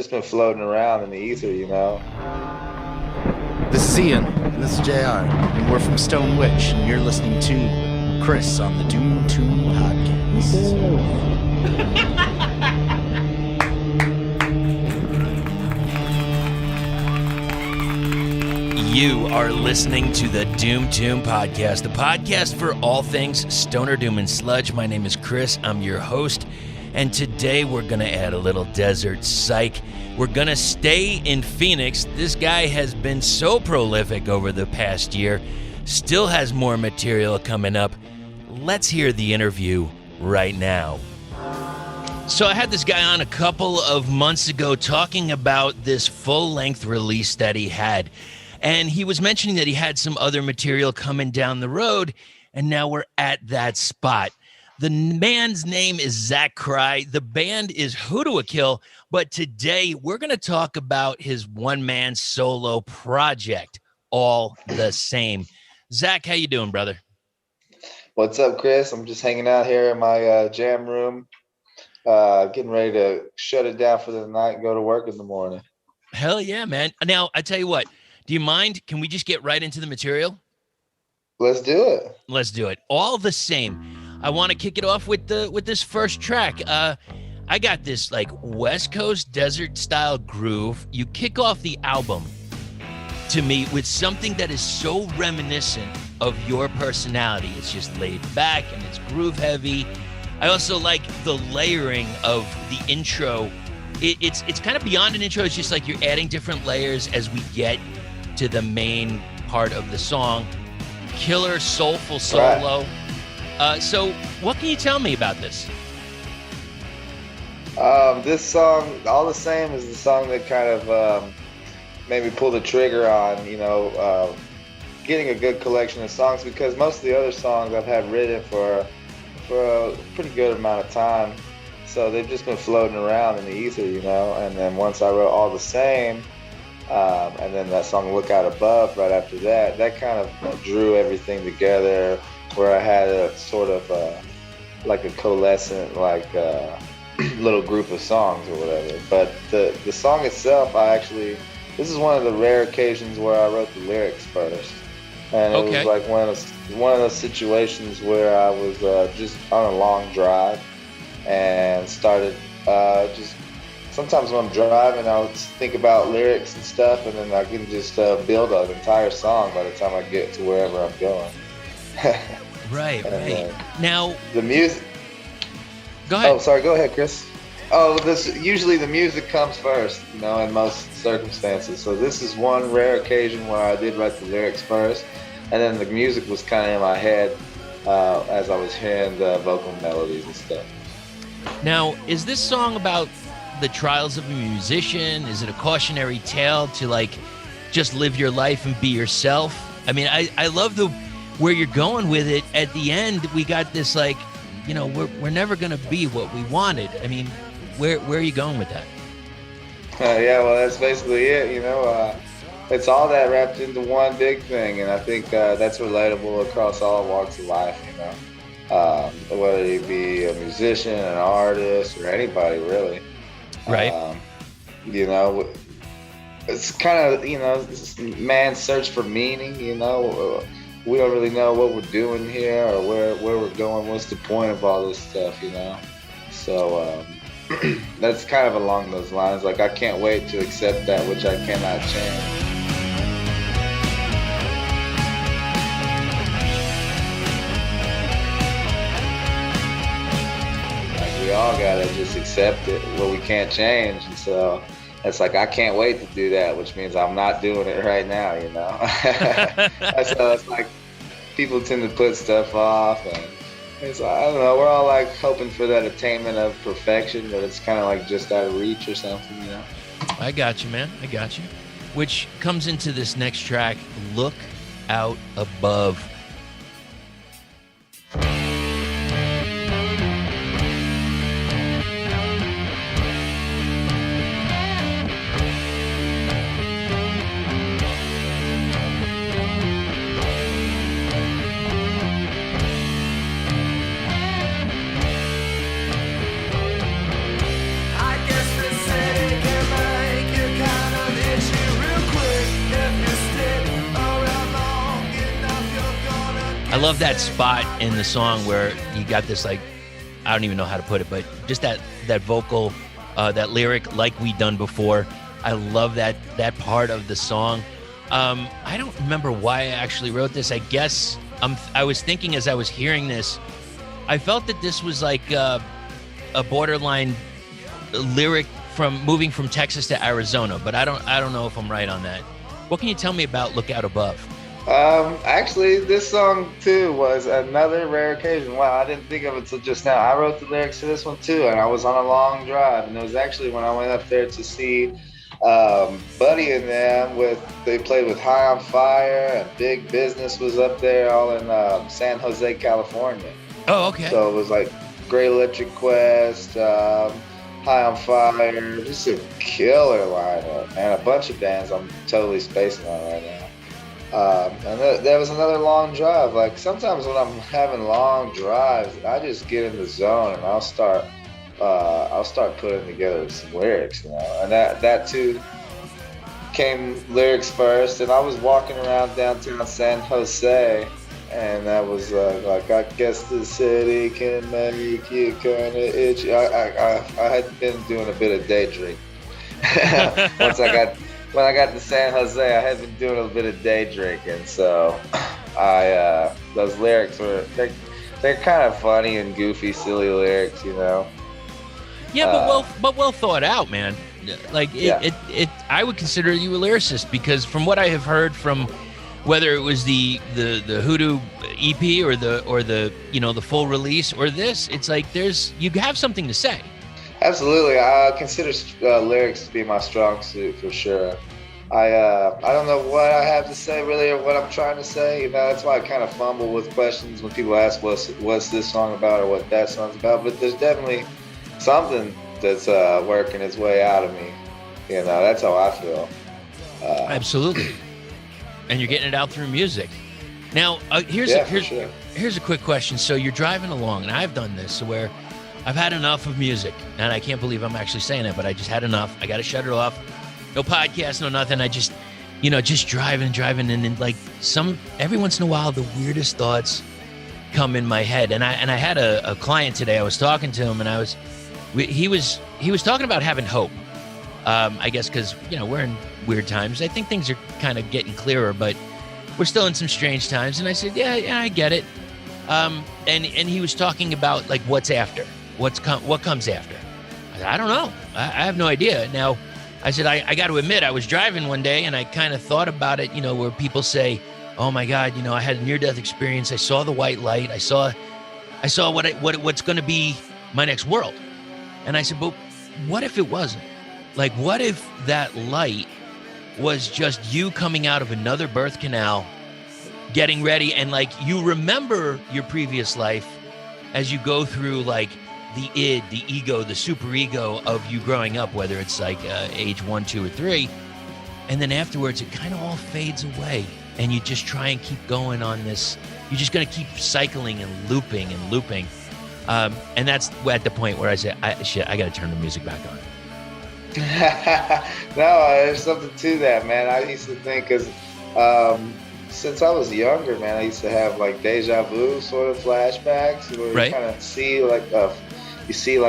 just been floating around in the ether, you know. This is Ian, and this is JR, and we're from Stone Witch, and you're listening to Chris on the Doom Tomb Podcast. You are listening to the Doom Tomb Podcast, the podcast for all things stoner, doom, and sludge. My name is Chris. I'm your host, and today we're going to add a little desert psych. We're going to stay in Phoenix. This guy has been so prolific over the past year, still has more material coming up. Let's hear the interview right now. So I had this guy on a couple of months ago talking about this full-length release that he had. And he was mentioning that he had some other material coming down the road, and now we're at that spot. The man's name is Zac Crye. The band is Hudu Akil, but today we're going to talk about his one-man solo project, All the Same. Zac, how you doing, brother? What's up, Chris? I'm just hanging out here in my jam room, getting ready to shut it down for the night and go to work in the morning. Hell yeah, man. Now, I tell you what. Do you mind? Can we just get right into the material? Let's do it. Let's do it. All the Same. I want to kick it off with this first track. I got this like West Coast desert style groove. You kick off the album to me with something that is so reminiscent of your personality. It's just laid back and it's groove heavy. I also like the layering of the intro. It's kind of beyond an intro. It's just like you're adding different layers as we get to the main part of the song. Killer, soulful solo. Right. So what can you tell me about this? This song, All the Same, is the song that kind of made me pull the trigger on, getting a good collection of songs, because most of the other songs I've had written for a pretty good amount of time. So they've just been floating around in the ether, and then once I wrote All the Same, and then that song Look Out Above right after that, that kind of drew everything together, where I had a sort of like a coalescent little group of songs or whatever. But the song itself, this is one of the rare occasions where I wrote the lyrics first. And it was like one of those situations where I was just on a long drive and started just sometimes when I'm driving, I'll think about lyrics and stuff, and then I can just build an entire song by the time I get to wherever I'm going. Right. Now, the music. Go ahead. Oh, sorry. Go ahead, Chris. Usually the music comes first, in most circumstances. So this is one rare occasion where I did write the lyrics first, and then the music was kind of in my head as I was hearing the vocal melodies and stuff. Now, is this song about the trials of a musician? Is it a cautionary tale to just live your life and be yourself? I mean, I love where you're going with it. At the end, we got this we're never gonna be what we wanted. I mean, where are you going with that? Yeah, well, that's basically it. It's all that wrapped into one big thing, and I think that's relatable across all walks of life. Whether you be a musician, an artist, or anybody really. Right. It's kind of, this man's search for meaning, we don't really know what we're doing here or where we're going. What's the point of all this stuff, So that's kind of along those lines. I can't wait to accept that which I cannot change. We all gotta just accept it, what we can't change. And so it's I can't wait to do that, which means I'm not doing it right now, So it's people tend to put stuff off, and it's I don't know, we're all hoping for that attainment of perfection, but it's kind of just out of reach or something, I got you, man. I got you. Which comes into this next track, Look Out Above. I guess the city can love that spot in the song where you got this, like, I don't even know how to put it, but just that vocal, that lyric, like we done before. I love that part of the song. I don't remember why I actually wrote this. I guess I was thinking as I was hearing this, I felt that this was like a borderline lyric from moving from Texas to Arizona, but I don't know if I'm right on that. What can you tell me about Look Out Above? Actually, this song too was another rare occasion. Wow, I didn't think of it till just now. I wrote the lyrics to this one too, and I was on a long drive, and it was actually when I went up there to see Buddy and them. They played with High on Fire, and Big Business was up there, all in San Jose, California. Oh, okay. So it was like Great Electric Quest, High on Fire, just a killer lineup, and a bunch of bands I'm totally spacing on right now. And there was another long drive. Like sometimes when I'm having long drives, I just get in the zone and I'll start putting together some lyrics, you know. And that too came lyrics first. And I was walking around downtown San Jose, and that was like, I guess the city can make you kind of itchy. I had been doing a bit of day drinking. When I got to San Jose, I had been doing a bit of day drinking, so those lyrics they're kind of funny and goofy, silly lyrics, you know. Yeah, but well thought out, man. Like I would consider you a lyricist, because from what I have heard, from whether it was the Hudu EP or the you know, the full release or this, it's like you have something to say. Absolutely, I consider lyrics to be my strong suit for sure. I don't know what I have to say really, or what I'm trying to say. You know, that's why I kind of fumble with questions when people ask what's this song about or what that song's about. But there's definitely something that's working its way out of me. You know, that's how I feel. Absolutely, and you're getting it out through music. Now, here's a quick question. So you're driving along, and I've done this where I've had enough of music, and I can't believe I'm actually saying it, but I just had enough. I got to shut it off. No podcast, no nothing. I just, just driving, and then like every once in a while, the weirdest thoughts come in my head. And I had a client today. I was talking to him, and he was talking about having hope. I guess because we're in weird times. I think things are kind of getting clearer, but we're still in some strange times. And I said, yeah, I get it. And he was talking about like what's after. What comes after? I said, I don't know. I have no idea. Now, I said, I got to admit, I was driving one day and I kind of thought about it, where people say, oh my God, I had a near-death experience. I saw the white light. I saw what's going to be my next world. And I said, but what if it wasn't? Like, what if that light was just you coming out of another birth canal, getting ready, and like you remember your previous life as you go through like the id, the ego, the superego of you growing up, whether it's like age 1, 2, or 3, and then afterwards it kind of all fades away, and you just try and keep going on this. You're just going to keep cycling and looping, and that's at the point where I say, I got to turn the music back on. No, there's something to that, man. I used to think, because since I was younger, man, I used to have like deja vu sort of flashbacks where you kind of see like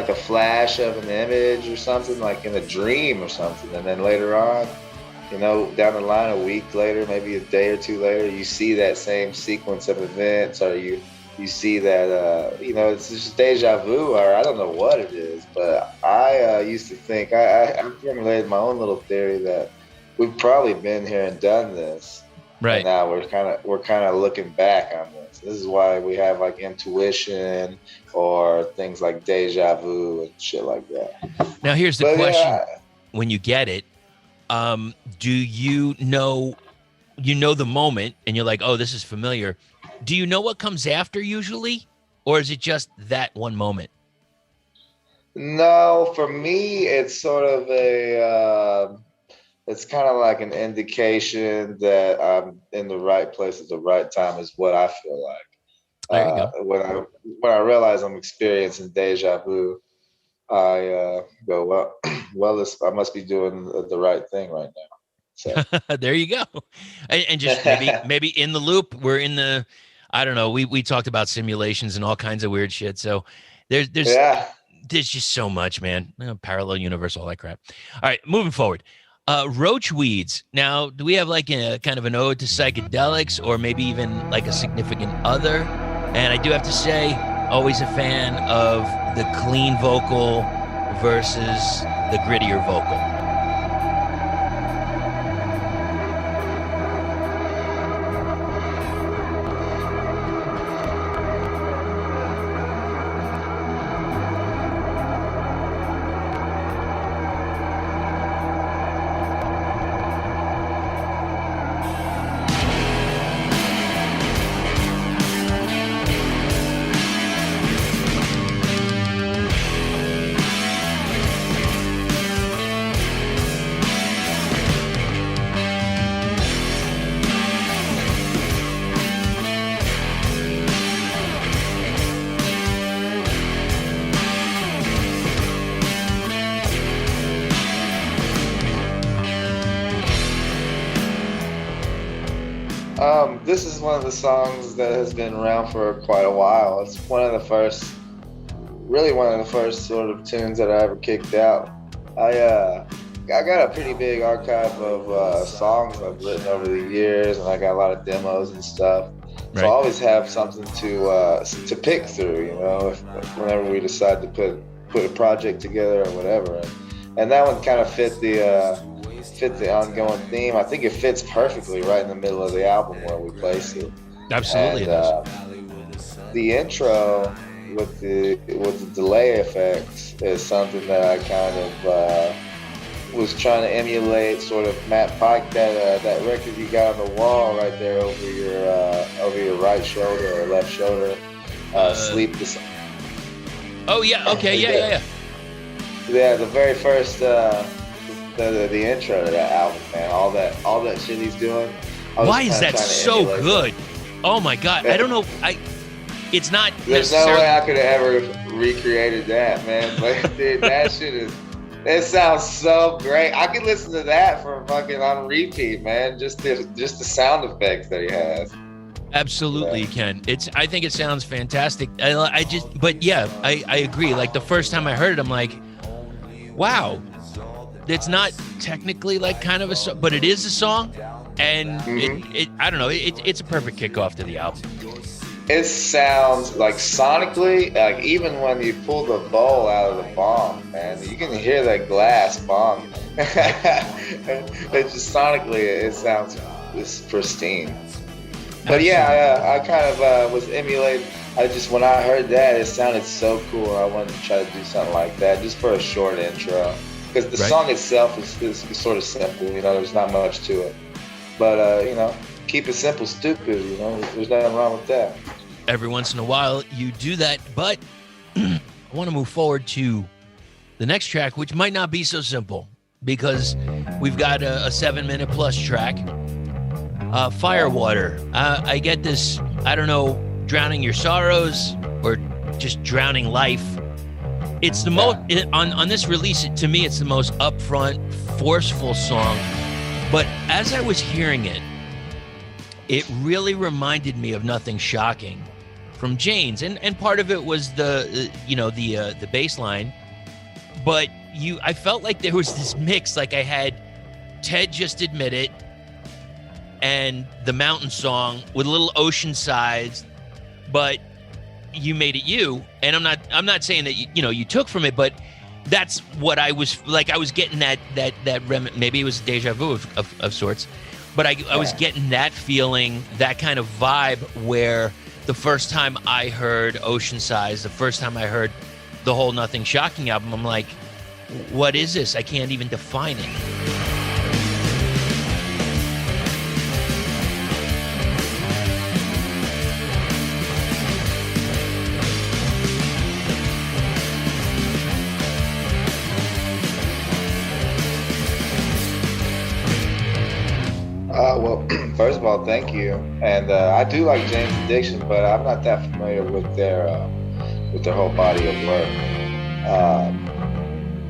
a flash of an image or something, like in a dream or something, and then later on, down the line, a week later, maybe a day or two later, you see that same sequence of events, or you see that it's just deja vu, or I don't know what it is, but I used to think I formulated my own little theory that we've probably been here and done this. Right. And now we're kind of looking back on this. This is why we have like intuition or things like deja vu and shit like that. Now here's the question: when you get it, do you know the moment and you're like, oh, this is familiar? Do you know what comes after usually, or is it just that one moment? No, for me, it's sort of it's kind of like an indication that I'm in the right place at the right time is what I feel like. There you go. When I realize I'm experiencing deja vu, I go, well, I must be doing the right thing right now. So there you go. And just maybe in the loop, we're in the, I don't know. We talked about simulations and all kinds of weird shit. So there's just so much, man. Parallel universe, all that crap. All right, moving forward. Roach weeds. Now, do we have like a kind of an ode to psychedelics, or maybe even like a significant other? And I do have to say, always a fan of the clean vocal versus the grittier vocal. This is one of the songs that has been around for quite a while. It's one of the first sort of tunes that I ever kicked out. I got a pretty big archive of songs I've written over the years, and I got a lot of demos and stuff. Right. So I always have something to pick through, you know, whenever we decide to put a project together or whatever. And that one kind of fit the ongoing theme. I think it fits perfectly right in the middle of the album where we place it. Absolutely. And, the intro with the delay effects is something that I kind of was trying to emulate, sort of Matt Pike, that record you got on the wall right there over your right shoulder or left shoulder. Sleep. Oh yeah. Okay. Yeah. Yeah. The very first. The intro to that album, man, all that shit he's doing. Why is that so good? Oh my god, I don't know. It's not. There's no way I could have ever recreated that, man. But dude, that shit it sounds so great. I could listen to that for fucking on repeat, man. Just the sound effects that he has. Absolutely, you can. I think it sounds fantastic. But yeah, I agree. Like the first time I heard it, I'm like, wow. It's not technically like kind of a song, but it is a song, and I don't know. It's a perfect kickoff to the album. It sounds like sonically, like even when you pull the bowl out of the bong, man, you can hear that glass bong. It's just sonically, it sounds just pristine. But yeah, I kind of was emulating. When I heard that, it sounded so cool. I wanted to try to do something like that, just for a short intro. Because the song itself is sort of simple, you know, there's not much to it. But, you know, keep it simple, stupid, you know, there's nothing wrong with that. Every once in a while you do that, but I want to move forward to the next track, which might not be so simple, because we've got a 7-minute plus track, Firewater. I get this, I don't know, drowning your sorrows or just drowning life. It's the most, on this release, to me, it's the most upfront, forceful song. But as I was hearing it, it really reminded me of Nothing Shocking from Jane's. And part of it was the bass line. But I felt like there was this mix, like I had Ted Just Admit It and the Mountain Song with a little ocean sides, but you made it you. And I'm not saying that you took from it, but that's what I was like. I was getting that maybe it was deja vu of sorts, but I was getting that feeling, that kind of vibe, where the first time I heard Ocean Size, the first time I heard the whole Nothing Shocking album, I'm like, what is this? I can't even define it. Well, first of all, thank you. And I do like Jane's Addiction, but I'm not that familiar with their whole body of work.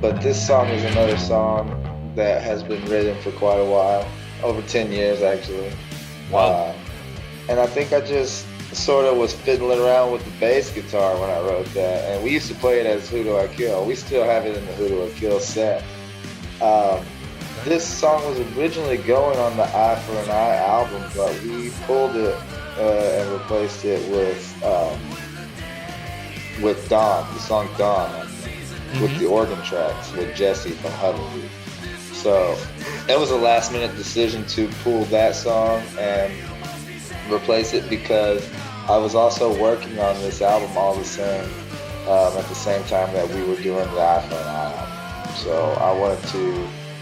But this song is another song that has been written for quite a while, over 10 years actually. Wow. And I think I just sort of was fiddling around with the bass guitar when I wrote that, and we used to play it as Hudu Akil. We still have it in the Hudu Akil set. This song was originally going on the Eye for an Eye album, but we pulled it and replaced it with Dawn, the song Dawn, with the organ tracks with Jesse from Hudu. So it was a last minute decision to pull that song and replace it because I was also working on this album all the same at the same time that we were doing the Eye for an Eye album. So I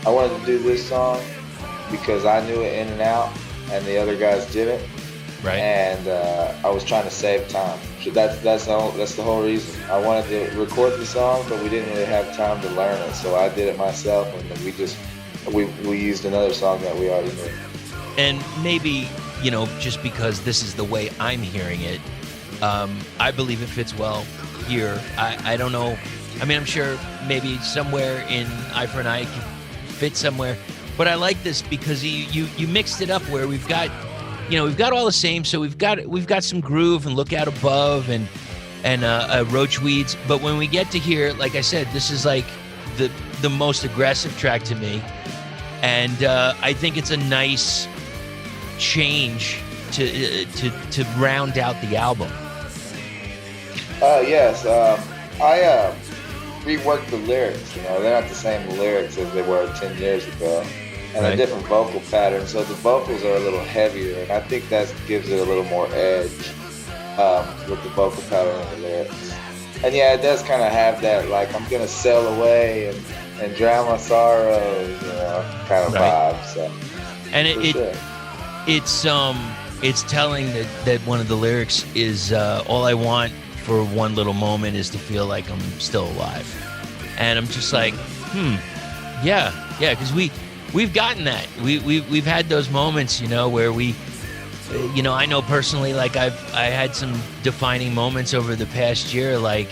wanted to do this song because I knew it in and out and the other guys didn't. Right. And I was trying to save time. So that's the whole reason. I wanted to record the song, but we didn't really have time to learn it. So I did it myself, and then we used another song that we already knew. And maybe, just because this is the way I'm hearing it, I believe it fits well here. I don't know. I mean, I'm sure maybe somewhere in Eye for an Eye it can fit somewhere. But I like this because you mixed it up where we've got all the same. So we've got some groove and Look Out Above and Roach Weeds. But when we get to here, like I said, this is like the most aggressive track to me. And I think it's a nice change to round out the album. Yes. I reworked the lyrics. They're not the same lyrics as they were 10 years ago. And a different vocal pattern, so the vocals are a little heavier, and I think that gives it a little more edge with the vocal pattern and the lyrics. And yeah, it does kind of have that, like, I'm gonna sail away and drown my sorrows, kind of vibe. So, and it's telling that one of the lyrics is all I want for one little moment is to feel like I'm still alive, and I'm just like, yeah, because We've gotten that. We've had those moments, where we, I know personally, like I had some defining moments over the past year, like,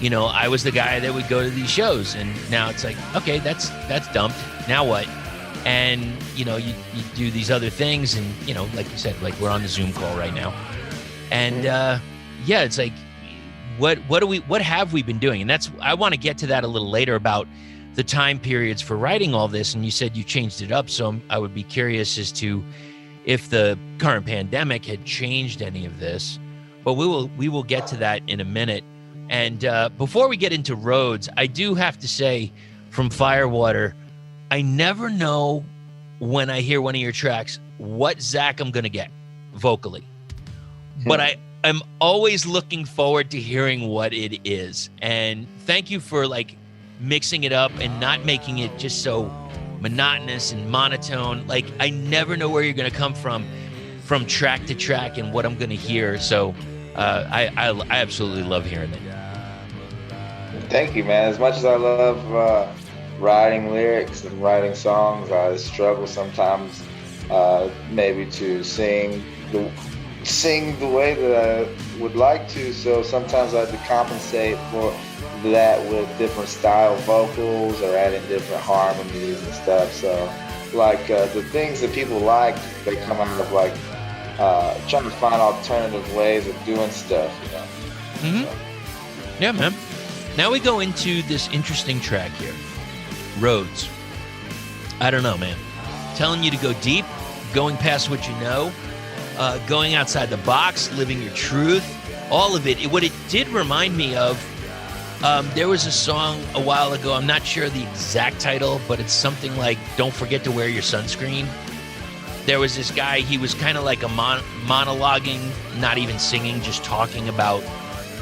I was the guy that would go to these shows, and now it's like, okay, that's dumped. Now what? And you do these other things, and like you said, like we're on the Zoom call right now, and it's like, what have we been doing? And I want to get to that a little later about the time periods for writing all this, and you said you changed it up, so I would be curious as to if the current pandemic had changed any of this, but we will get to that in a minute. And before we get into Roads, I do have to say, from Firewater, I never know when I hear one of your tracks what Zac I'm gonna get vocally, but I'm always looking forward to hearing what it is. And thank you for mixing it up and not making it just so monotonous and monotone. Like, I never know where you're going to come from track to track and what I'm going to hear. So I absolutely love hearing it. Thank you, man. As much as I love writing lyrics and writing songs, I struggle sometimes maybe to sing the way that I would like to. So sometimes I have to compensate for that with different style vocals or adding different harmonies and stuff. So the things that people like, they come out of trying to find alternative ways of doing stuff. So. Yeah, man. Now we go into this interesting track here, Roads. I don't know, man. Telling you to go deep, going past what you know, going outside the box, living your truth, all of it. What it did remind me of, there was a song a while ago, I'm not sure the exact title, but it's something like Don't Forget to Wear Your Sunscreen. There was this guy, he was kind of like a monologuing, not even singing, just talking about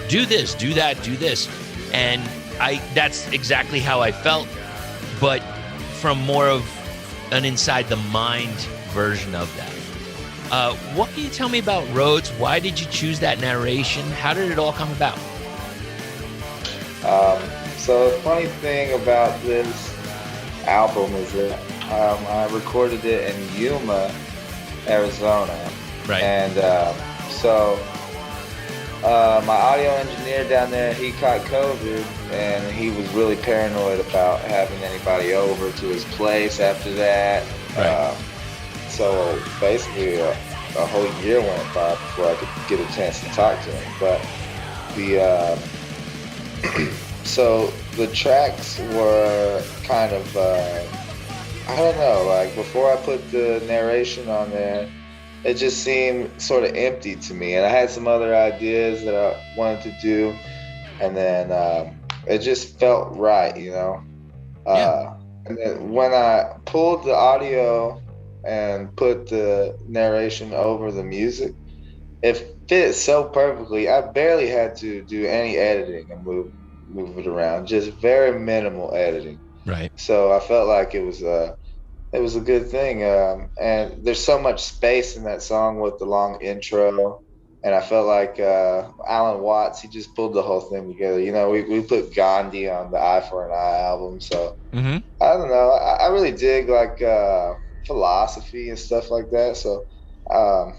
do this, do that, do this. And that's exactly how I felt, but from more of an inside the mind version of that. What can you tell me about Roads? Why did you choose that narration? How did it all come about? So the funny thing about this album is that I recorded it in Yuma, Arizona. Right. And my audio engineer down there, he caught COVID, and he was really paranoid about having anybody over to his place after that. Right. So basically, a whole year went by before I could get a chance to talk to him. But the so the tracks were kind of I don't know, like before I put the narration on there, it just seemed sort of empty to me, and I had some other ideas that I wanted to do, and then it just felt right, you know. And then when I pulled the audio and put the narration over the music, it fit so perfectly. I barely had to do any editing and move it around, just very minimal editing. Right. So I felt like it was a good thing. And there's so much space in that song with the long intro. And I felt like Alan Watts, he just pulled the whole thing together. You know, we put Gandhi on the Eye for an Eye album. So I don't know. I really dig like philosophy and stuff like that. So I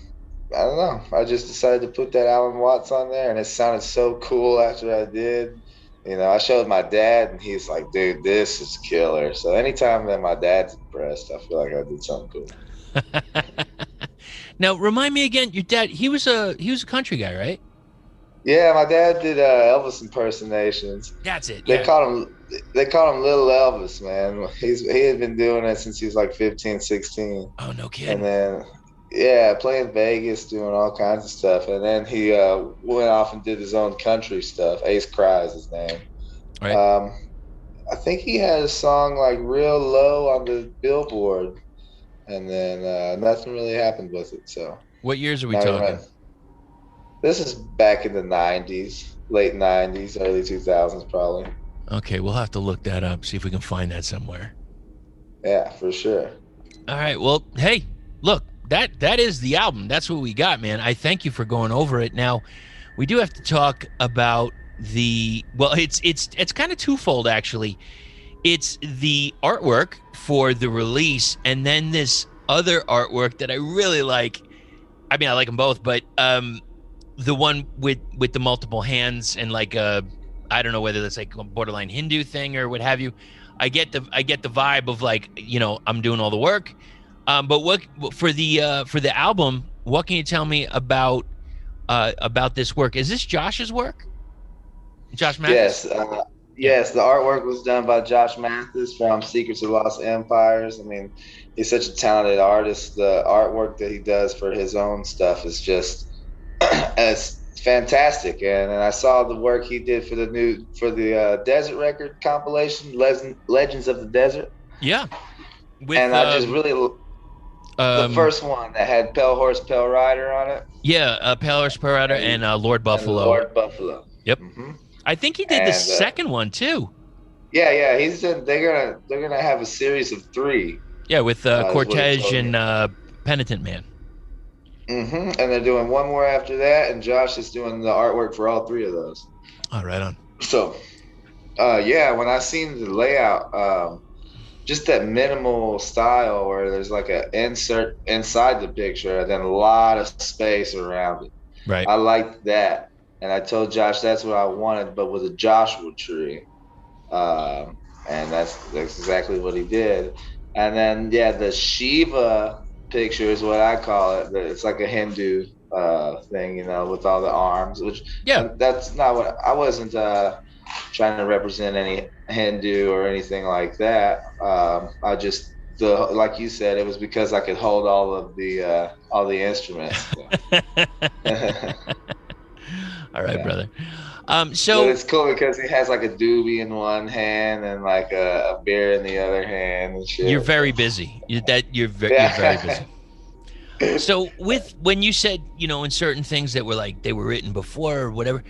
don't know. I just decided to put that Alan Watts on there, and it sounded so cool after I did. You know, I showed my dad, and he's like, dude, this is killer. So anytime that my dad's impressed, I feel like I did something cool. Now, remind me again, your dad, he was a country guy, right? Yeah, my dad did Elvis impersonations. That's it. They called him Little Elvis, man. He had been doing it since he was like 15, 16. Oh, no kidding. And then, yeah, playing Vegas, doing all kinds of stuff. And then he went off and did his own country stuff. Zac Crye is his name. Right. I think he had a song like real low on the Billboard. And then nothing really happened with it. So what years are we talking? Right. This is back in the 90s, late 90s, early 2000s probably. Okay, we'll have to look that up, see if we can find that somewhere. Yeah, for sure. All right, well, hey, look, that is the album. That's what we got, man. I thank you for going over it. Now, we do have to talk about it's kind of twofold, actually. It's the artwork for the release, and then this other artwork that I really like. I mean, I like them both, but the one with the multiple hands and like I don't know whether that's like a borderline Hindu thing or what have you. I get the vibe of like, you know, I'm doing all the work. But what for the album? What can you tell me about this work? Is this Josh's work? Josh Mathis? Yes, the artwork was done by Josh Mathis from Secrets of Lost Empires. I mean, he's such a talented artist. The artwork that he does for his own stuff is just it's fantastic. And I saw the work he did for the Desert Record compilation, Legends of the Desert. Yeah. I just really the first one that had Pale Horse, Pale Rider on it. Yeah, Pale Horse, Pale Rider, and Lord Buffalo. And Lord Buffalo. Yep. Mm-hmm. I think he did the second one too. Yeah. He said they're gonna have a series of 3. Yeah, with Cortege and Penitent Man. Mm-hmm. And they're doing one more after that, and Josh is doing the artwork for all 3 of those. Oh, right on. So, when I seen the layout, just that minimal style where there's like an insert inside the picture and then a lot of space around it. Right. I liked that. And I told Josh that's what I wanted, but with a Joshua tree. And that's exactly what he did. And then, the Shiva picture is what I call it. It's like a Hindu thing, you know, with all the arms. Which that's not what I wasn't trying to represent any Hindu or anything like that. I just like you said, it was because I could hold all the instruments. All right, brother. But it's cool because he has like a doobie in one hand and like a beer in the other hand and shit. You're very busy. You're very busy. So when you said, you know, in certain things that were like they were written before or whatever,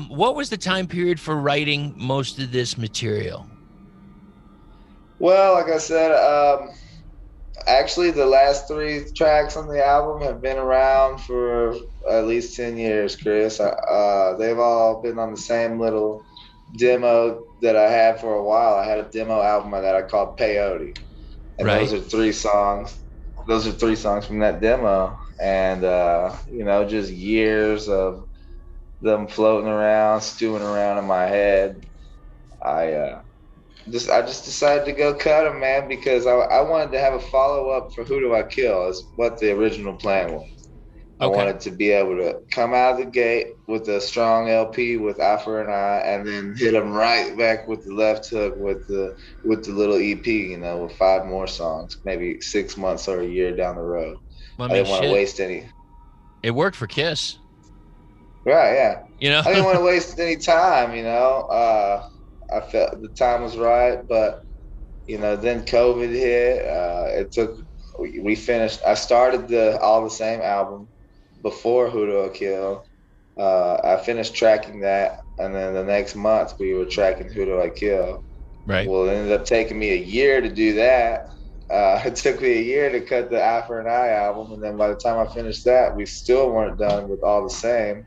what was the time period for writing most of this material? Well, like I said, actually the last 3 tracks on the album have been around for at least 10 years, Chris. They've all been on the same little demo that I had for a while. I had a demo album that I called Peyote. And those are 3 songs. Those are 3 songs from that demo. And, you know, just years of them floating around, stewing around in my head. I just decided to go cut them, man, because I wanted to have a follow-up for Hudu Akil is what the original plan was. I wanted to be able to come out of the gate with a strong LP with Eye for an Eye, and then hit them right back with the left hook with the little EP, with 5 more songs, maybe 6 months or a year down the road. Well, I didn't want to waste any. It worked for Kiss. Right, yeah. I didn't want to waste any time, I felt the time was right, but, then COVID hit. We finished. I started the All the Same album before Hudu Akil. I finished tracking that, and then the next month we were tracking Hudu Akil. Right. Well, it ended up taking me a year to do that. It took me a year to cut the Eye for an Eye album, and then by the time I finished that, we still weren't done with All the Same,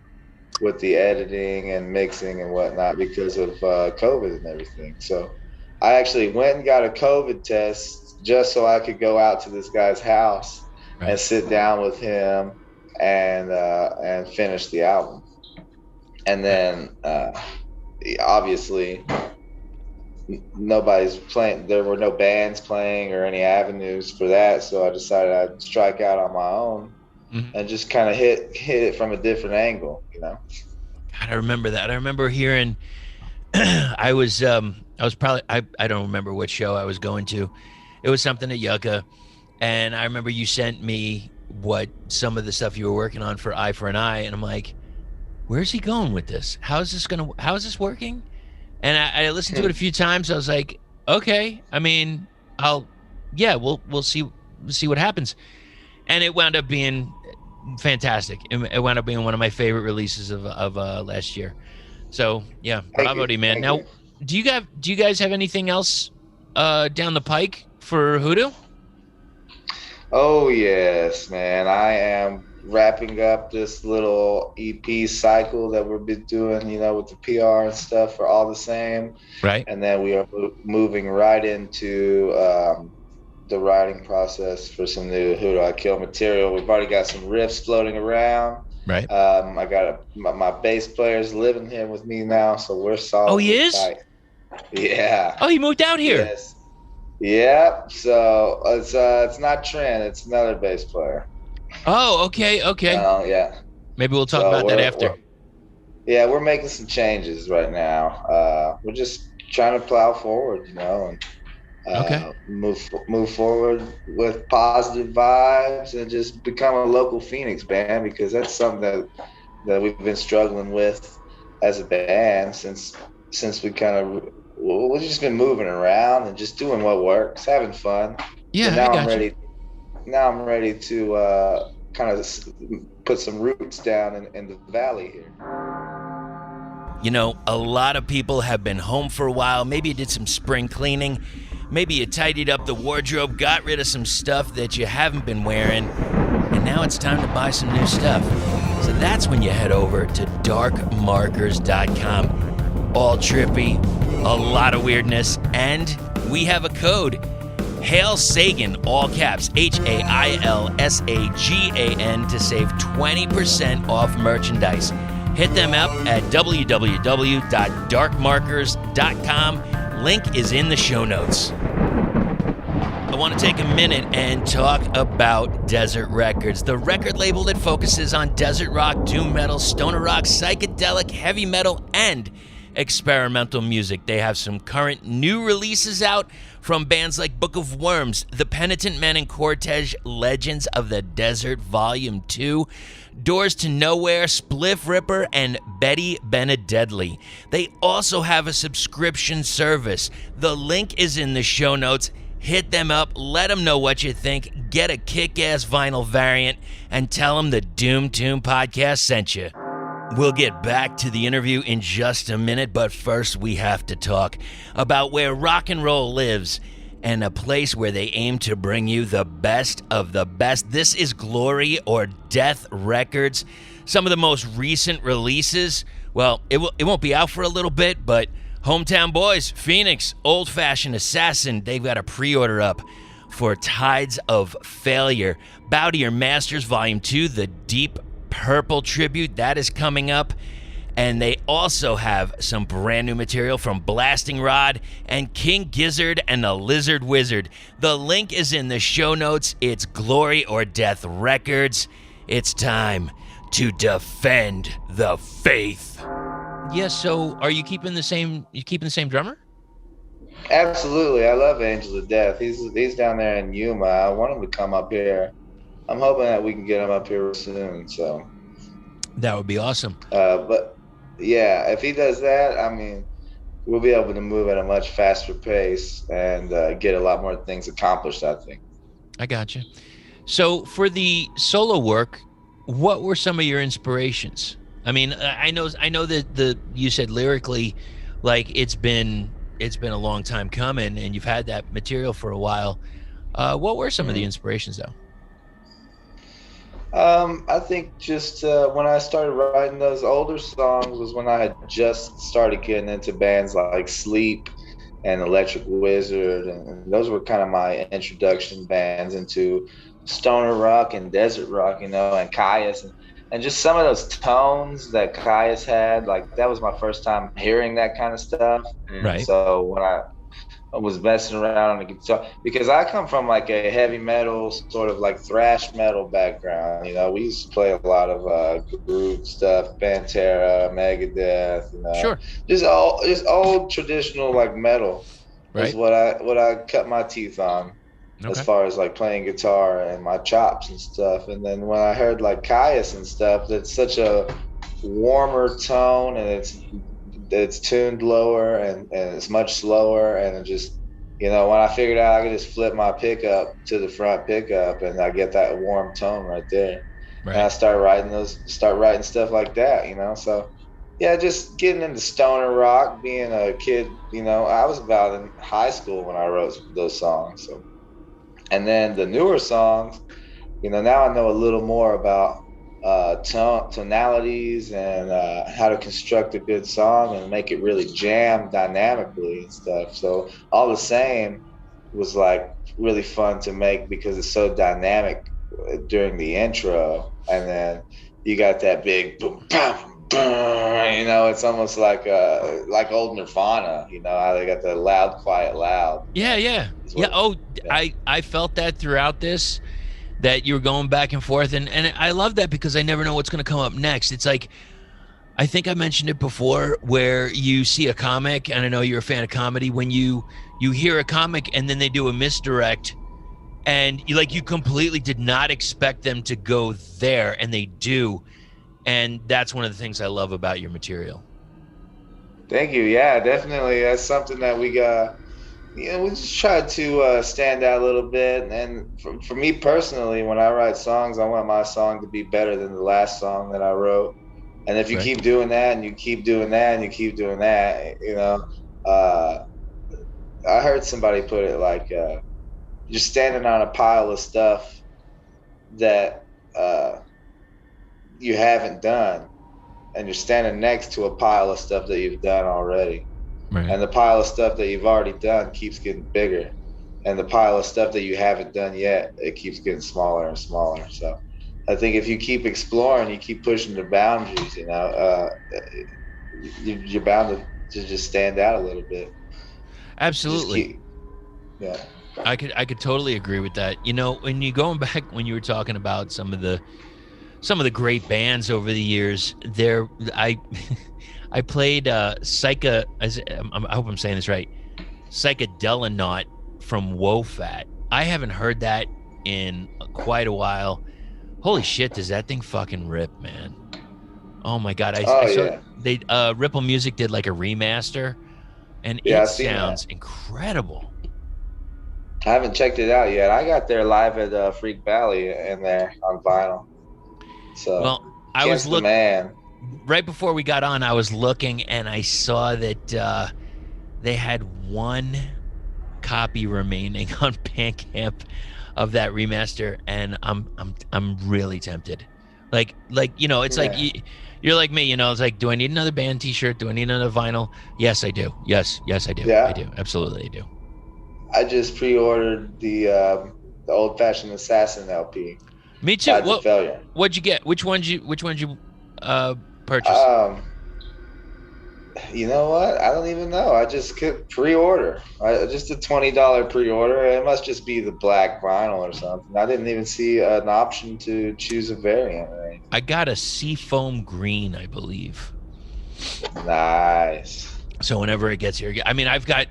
with the editing and mixing and whatnot because of COVID and everything. So I actually went and got a COVID test just so I could go out to this guy's house and sit down with him and finish the album. And then obviously nobody's playing. There were no bands playing or any avenues for that, so I decided I'd strike out on my own and just kind of hit it from a different angle, God, I remember that. I remember hearing. I was probably I don't remember what show I was going to. It was something at Yucca, and I remember you sent me some of the stuff you were working on for Eye for an Eye, and I'm like, where's he going with this? How is this working? And I listened to it a few times. I was like, okay. I mean, we'll see what happens. And it wound up being fantastic. It wound up being one of my favorite releases of last year. So yeah, bravo to you, man. Now, do you guys have anything else down the pike for Hudu? Oh yes, man. I am wrapping up this little EP cycle that we've been doing, with the PR and stuff for All the Same. Right. And then we are moving right into the writing process for some new Hudu Akil material. We've already got some riffs floating around. Right. I got my bass player's living here with me now, so we're solid. Oh, he is? Tight. Yeah. Oh, he moved out here. Yes. Yep. So it's not Trent, it's another bass player. Oh, okay. Yeah. Maybe we'll talk about that after. We're making some changes right now. We're just trying to plow forward, and move forward with positive vibes and just become a local Phoenix band, because that's something that we've been struggling with as a band since we we've just been moving around and just doing what works, having fun. Yeah, so now I'm ready to kind of put some roots down in the valley here. A lot of people have been home for a while. Maybe you did some spring cleaning. Maybe you tidied up the wardrobe, got rid of some stuff that you haven't been wearing, and now it's time to buy some new stuff. So that's when you head over to darkmarkers.com. All trippy, a lot of weirdness, and we have a code. Hail Sagan, all caps, HAILSAGAN, to save 20% off merchandise. Hit them up at www.darkmarkers.com. Link is in the show notes. I want to take a minute and talk about Desert Records, the record label that focuses on desert rock, doom metal, stoner rock, psychedelic, heavy metal, and experimental music. They have some current new releases out from bands like Book of Worms, The Penitent Men and Cortege, Legends of the Desert Volume 2, Doors to Nowhere, Spliff Ripper, and Betty Benededley. They also have a subscription service. The link is in the show notes. Hit them up, let them know what you think, get a kick-ass vinyl variant, and tell them the Doom Tomb Podcast sent you. We'll get back to the interview in just a minute, but first we have to talk about where rock and roll lives and a place where they aim to bring you the best of the best. This is Glory or Death Records. Some of the most recent releases, well, it won't be out for a little bit, but Hometown Boys, Phoenix, Old Fashioned Assassin, they've got a pre-order up for Tides of Failure. Bow to Your Masters Volume 2, the Deep Purple tribute, that is coming up. And they also have some brand new material from Blasting Rod and King Gizzard and the Lizard Wizard. The link is in the show notes. It's Glory or Death Records. It's time to defend the faith. Yeah, so are you keeping the same drummer? Absolutely. I love Angel to death. He's down there in Yuma. I want him to come up here. I'm hoping that we can get him up here soon. So that would be awesome. But yeah, if he does that, I mean, we'll be able to move at a much faster pace and get a lot more things accomplished, I think. I gotcha. So for the solo work, what were some of your inspirations? I mean, I know that you said lyrically, like it's been a long time coming, and you've had that material for a while. What were some of the inspirations, though? I think just when I started writing those older songs was when I had just started getting into bands like Sleep and Electric Wizard, and those were kind of my introduction bands into stoner rock and desert rock, and Caius, and just some of those tones that Caius had. Like, that was my first time hearing that kind of stuff. Right. So when I was messing around on the guitar, because I come from like a heavy metal, sort of like thrash metal background. We used to play a lot of groove stuff, Pantera, Megadeth, Sure, just old traditional like metal. Right. Is what I cut my teeth on. Okay. As far as like playing guitar and my chops and stuff. And then when I heard like Caius and stuff, that's such a warmer tone, and it's tuned lower and it's much slower, and it just, when I figured out I could just flip my pickup to the front pickup and I get that warm tone right there. Right. And I start writing stuff like that, so yeah, just getting into stoner rock, being a kid, I was about in high school when I wrote those songs. So, and then the newer songs, now I know a little more about tonalities and how to construct a good song and make it really jam dynamically and stuff. So All the Same was like really fun to make because it's so dynamic during the intro, and then you got that big boom, boom, boom, it's almost like old Nirvana, how they got the loud, quiet, loud. Yeah. I felt that throughout this, that you were going back and forth, and I love that because I never know what's going to come up next. It's like, I think I mentioned it before, where you see a comic, and I know you're a fan of comedy, when you hear a comic and then they do a misdirect, and you completely did not expect them to go there, and they do. And that's one of the things I love about your material. Thank you. Yeah, definitely. That's something that we got. We just try to stand out a little bit. And for me personally, when I write songs, I want my song to be better than the last song that I wrote. And if you keep doing that, and you keep doing that, and you keep doing that, I heard somebody put it like, you're standing on a pile of stuff that you haven't done, and you're standing next to a pile of stuff that you've done already. Right. And the pile of stuff that you've already done keeps getting bigger, and the pile of stuff that you haven't done yet, it keeps getting smaller and smaller. So I think if you keep exploring, you keep pushing the boundaries, you're bound to just stand out a little bit. Absolutely. Yeah. I could totally agree with that. When you going back, when you were talking about some of the great bands over the years, I played I hope I'm saying this right, Psychedelanaut from WoFat. I haven't heard that in quite a while. Holy shit, does that thing fucking rip, man? Oh my God. I saw they Ripple Music did like a remaster, and it sounds incredible. I haven't checked it out yet. I got there live at Freak Valley in there on vinyl. So, well, I was looking right before we got on. I was looking, and I saw that they had one copy remaining on Bandcamp of that remaster, and I'm really tempted. Like it's like you're like me. It's like, do I need another band T-shirt? Do I need another vinyl? Yes, I do. Yes, I do. Yeah. I do. Absolutely, I do. I just pre-ordered the Old Fashioned Assassin LP. Me too. What'd you get? Which ones you purchased? You know what? I don't even know. I just could pre-order. Just a $20 pre-order. It must just be the black vinyl or something. I didn't even see an option to choose a variant or anything. I got a seafoam green, I believe. Nice. So whenever it gets here, I mean, I've got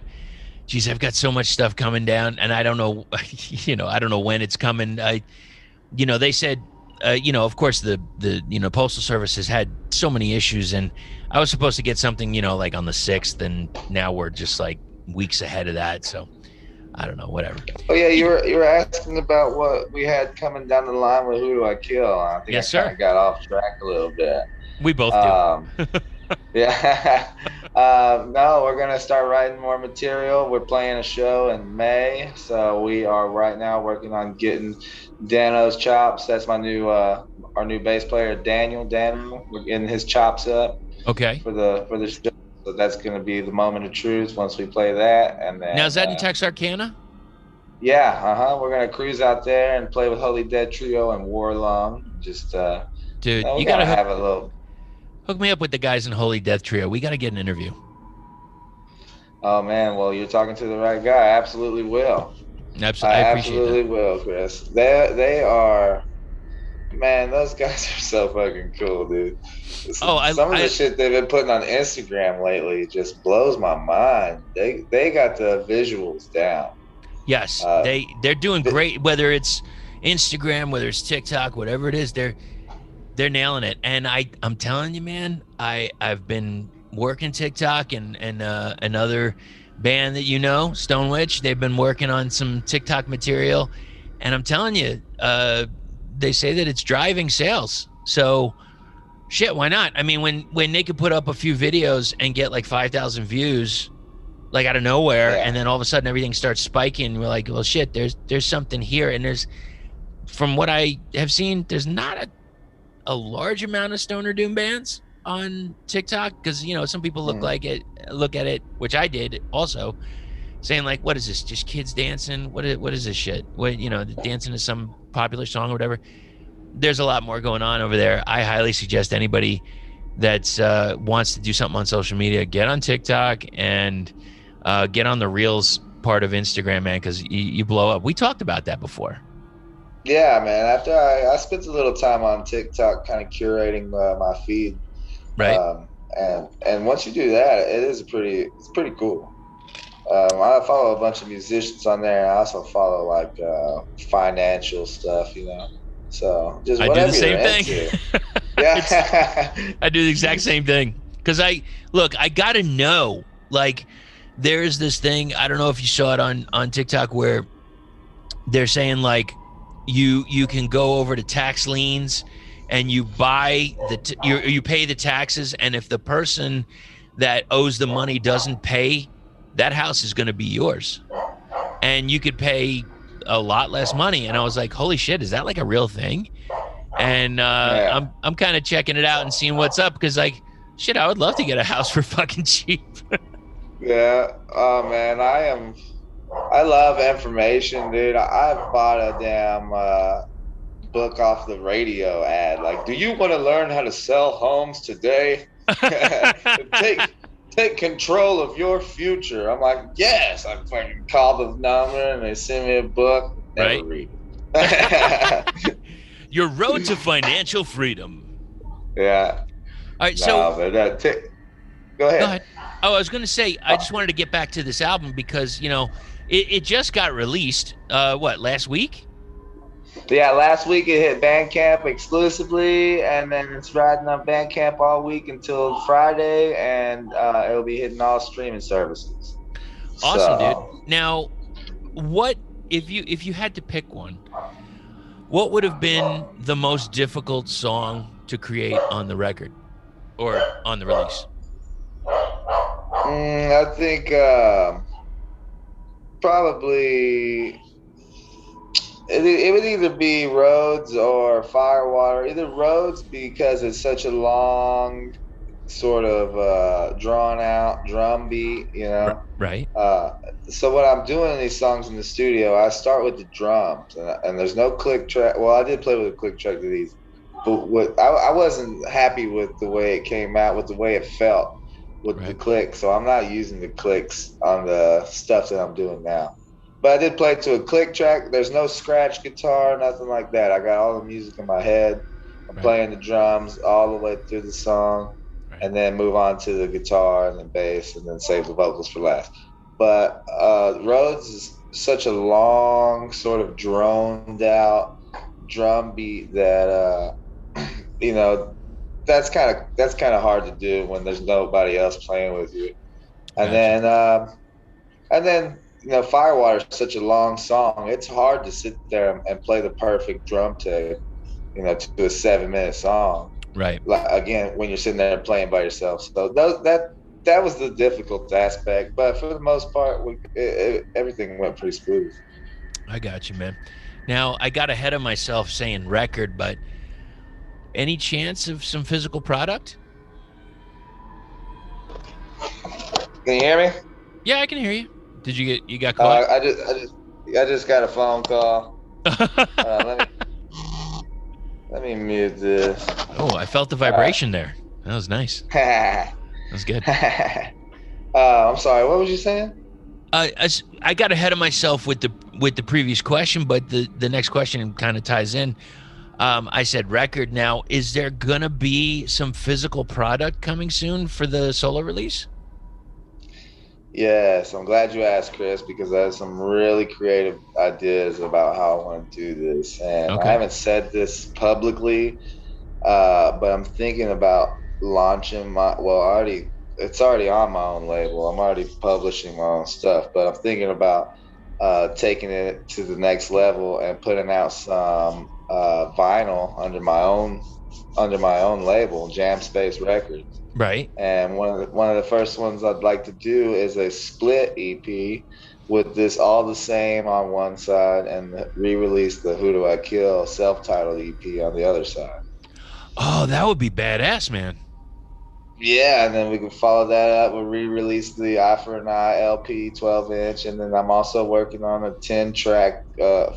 so much stuff coming down, and I don't know, I don't know when it's coming. They said, of course the Postal Service has had so many issues, and I was supposed to get something, like on the 6th, and now we're just like weeks ahead of that. So I don't know, whatever. Oh yeah, you were asking about what we had coming down the line with Hudu Akil. I think Yes, I kind sir. of got off track a little bit. We both do. Yeah. No, we're going to start writing more material. We're playing a show in May. So we are right now working on getting Dano's chops. That's my new, our new bass player, Daniel. We're getting his chops up. Okay. For the show. So that's going to be the moment of truth once we play that. And then, now, is that in Texarkana? Yeah. We're going to cruise out there and play with Holy Dead Trio and Warlong. Just, dude, you got to have a little. Hook me up with the guys in Holy Death Trio. We got to get an interview. Oh, man. Well, you're talking to the right guy. I absolutely will. Absolutely. I appreciate absolutely that. will, Chris. They are, man, those guys are so fucking cool, dude. Some of the shit they've been putting on Instagram lately just blows my mind. They got the visuals down. Yes. They're doing great, whether it's Instagram, whether it's TikTok, whatever it is, they're nailing it. And I'm telling you, man, I've been working TikTok and another band that Stone Witch, they've been working on some TikTok material, and I'm telling you, they say that it's driving sales. So shit, why not? I mean, when they could put up a few videos and get like 5,000 views like out of nowhere, and then all of a sudden everything starts spiking, we're like, well shit, there's something here. And there's, from what I have seen, there's not a large amount of stoner doom bands on TikTok, because some people look at it, which I did also, saying like, what is this, just kids dancing? What is this shit? What, dancing to some popular song or whatever? There's a lot more going on over there. I highly suggest anybody that's wants to do something on social media, get on TikTok and get on the Reels part of Instagram, man, because you blow up. We talked about that before. Yeah, man. After I spent a little time on TikTok, kind of curating my feed, right? And once you do that, it's pretty cool. I follow a bunch of musicians on there, and I also follow like financial stuff, So just I whatever do the same thing. Yeah, I do the exact same thing, because I gotta know. Like, there's this thing, I don't know if you saw it on TikTok, where they're saying like, you can go over to tax liens and you buy you pay the taxes, and if the person that owes the money doesn't pay, that house is going to be yours, and you could pay a lot less money. And I was like, holy shit, is that like a real thing? And I'm kind of checking it out and seeing what's up, because like, shit, I would love to get a house for fucking cheap. Yeah. Oh man, I love information, dude. I've bought a damn book off the radio ad. Like, do you want to learn how to sell homes today? Take control of your future. I'm like, yes. I fucking call the number and they send me a book. Never read it. Your road to financial freedom. Yeah. All right, go ahead. Oh, I was going to say, I just wanted to get back to this album because, it just got released, last week? Yeah, last week it hit Bandcamp exclusively, and then it's riding on Bandcamp all week until Friday, and it'll be hitting all streaming services. Awesome, dude. Now, what if you had to pick one, what would have been the most difficult song to create on the record or on the release? I think probably it would either be Roads or Firewater. Either Roads because it's such a long, sort of drawn out drum beat, Right. So when I'm doing these songs in the studio, I start with the drums, and there's no click track. Well, I did play with a click track to these, but I wasn't happy with the way it came out, with the way it felt. with the click, so I'm not using the clicks on the stuff that I'm doing now. But I did play to a click track. There's no scratch guitar, nothing like that. I got all the music in my head. I'm playing the drums all the way through the song, and then move on to the guitar and the bass, and then save the vocals for last. But Rhodes is such a long, sort of droned out drum beat that you know, that's kind of hard to do when there's nobody else playing with you. And then you know, Firewater is such a long song. It's hard to sit there and play the perfect drum take, you know, to a 7-minute song. Right. Like, again, when you're sitting there playing by yourself. So that was the difficult aspect. But for the most part, everything went pretty smooth. I got you, man. Now, I got ahead of myself saying record, but any chance of some physical product? Can you hear me? Yeah, I can hear you. Did you got caught? I just got a phone call. Let me mute this. Oh, I felt the vibration there. That was nice. That was good. I'm sorry. What was you saying? I got ahead of myself with the previous question, but the next question kind of ties in. I said record. Now, is there gonna be some physical product coming soon for the solo release? Yes, I'm glad you asked, Chris, because I have some really creative ideas about how I want to do this. And I haven't said this publicly, but I'm thinking about launching it's already on my own label. I'm already publishing my own stuff, but I'm thinking about taking it to the next level and putting out some vinyl under my own label, Jamspace Records. Right. And one of the first ones I'd like to do is a split EP with this All the Same on one side and re-release the Hudu Akil self-titled EP on the other side. Oh, that would be badass, man. Yeah, and then we can follow that up. We'll re-release the Eye for an Eye LP 12-inch, and then I'm also working on a 10-track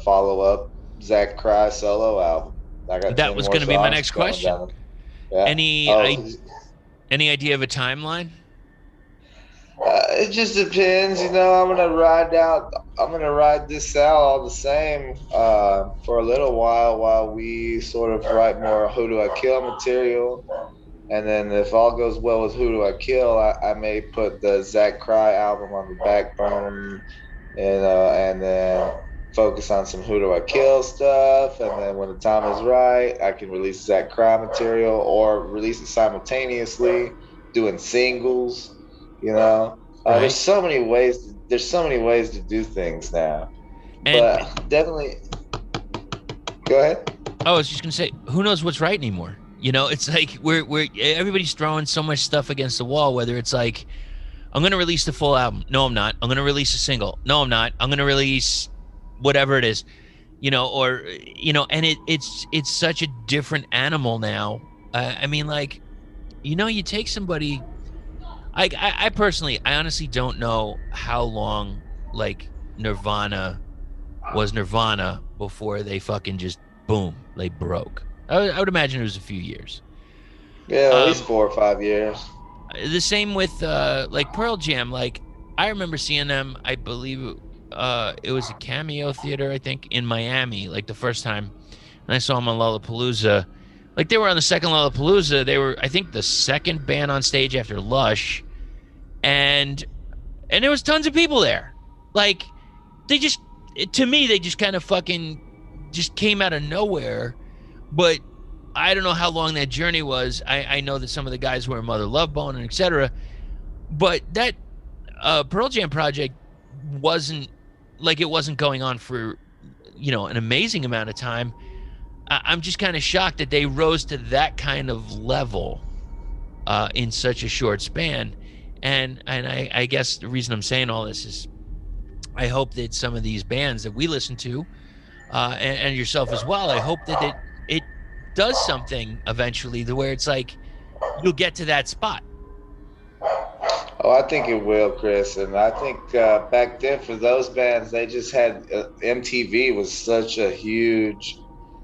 follow-up Zac Crye solo album. That was going to be my next question. Yeah. Any idea of a timeline? It just depends, you know. I'm gonna ride this out all the same for a little while we sort of write more Hudu Akil material, and then if all goes well with Hudu Akil, I may put the Zac Crye album on the back burner, and then focus on some Hudu Akil stuff, and then when the time is right, I can release Zac Crye material or release it simultaneously, doing singles, you know. Right. There's so many ways to do things now. But definitely, go ahead. I was just gonna say, who knows what's right anymore? You know, it's like we're everybody's throwing so much stuff against the wall. Whether it's like, I'm gonna release the full album. No, I'm not. I'm gonna release a single. No, I'm not. I'm gonna release whatever it is, you know, or, you know, and it's such a different animal now. I mean, like, you know, you take somebody, I personally, I honestly don't know how long, like, Nirvana was Nirvana before they fucking just, boom, they broke. I would imagine it was a few years. Yeah, at least 4 or 5 years. The same with, like, Pearl Jam. Like, I remember seeing them, I believe it was a Cameo Theater, I think, in Miami, like the first time. And I saw them on Lollapalooza. Like, they were on the second Lollapalooza. They were, I think, the second band on stage after Lush. And there was tons of people there. Like, they just, to me, they just kind of fucking just came out of nowhere. But I don't know how long that journey was. I know that some of the guys were in Mother Love Bone and etc. But that Pearl Jam project wasn't going on for, you know, an amazing amount of time. I'm just kind of shocked that they rose to that kind of level in such a short span. And I guess the reason I'm saying all this is I hope that some of these bands that we listen to, and yourself as well, I hope that it does something eventually to where it's like you'll get to that spot. Oh, I think it will, Chris. And I think back then for those bands, they just had MTV was such a huge,